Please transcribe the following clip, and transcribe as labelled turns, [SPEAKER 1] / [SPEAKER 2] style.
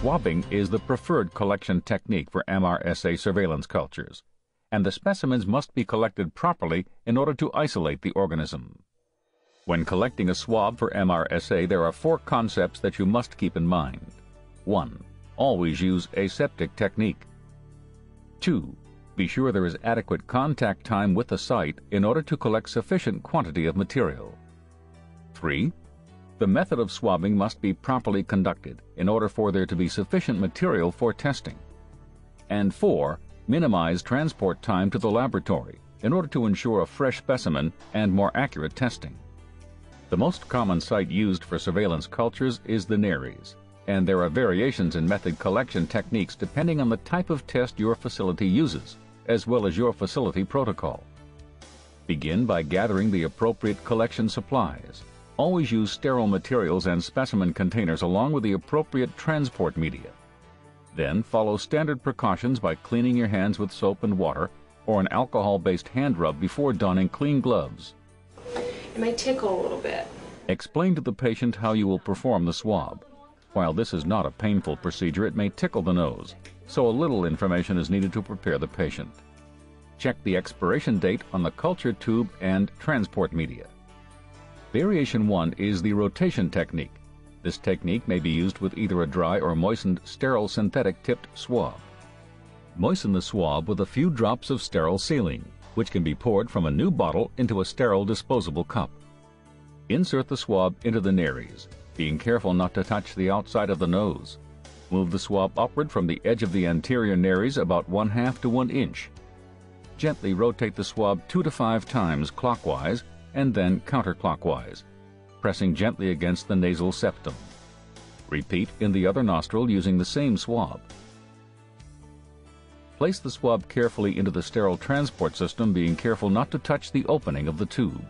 [SPEAKER 1] Swabbing is the preferred collection technique for MRSA surveillance cultures, and the specimens must be collected properly in order to isolate the organism. When collecting a swab for MRSA, there are 4 concepts that you must keep in mind. 1. Always use aseptic technique. 2. Be sure there is adequate contact time with the site in order to collect sufficient quantity of material. 3. The method of swabbing must be properly conducted in order for there to be sufficient material for testing. And 4. Minimize transport time to the laboratory in order to ensure a fresh specimen and more accurate testing. The most common site used for surveillance cultures is the Nares, and there are variations in method collection techniques depending on the type of test your facility uses, as well as your facility protocol. Begin by gathering the appropriate collection supplies. Always use sterile materials and specimen containers along with the appropriate transport media. Then follow standard precautions by cleaning your hands with soap and water or an alcohol-based hand rub before donning clean gloves.
[SPEAKER 2] It might tickle a little bit.
[SPEAKER 1] Explain to the patient how you will perform the swab. While this is not a painful procedure, it may tickle the nose, so a little information is needed to prepare the patient. Check the expiration date on the culture tube and transport media. Variation 1 is the rotation technique. This technique may be used with either a dry or moistened sterile synthetic tipped swab. Moisten the swab with a few drops of sterile saline, which can be poured from a new bottle into a sterile disposable cup. Insert the swab into the Nares, being careful not to touch the outside of the nose. Move the swab upward from the edge of the anterior Nares about 1/2 to 1 inch. Gently rotate the swab 2 to 5 times clockwise and then counterclockwise, pressing gently against the nasal septum. Repeat in the other nostril using the same swab. Place the swab carefully into the sterile transport system, being careful not to touch the opening of the tube.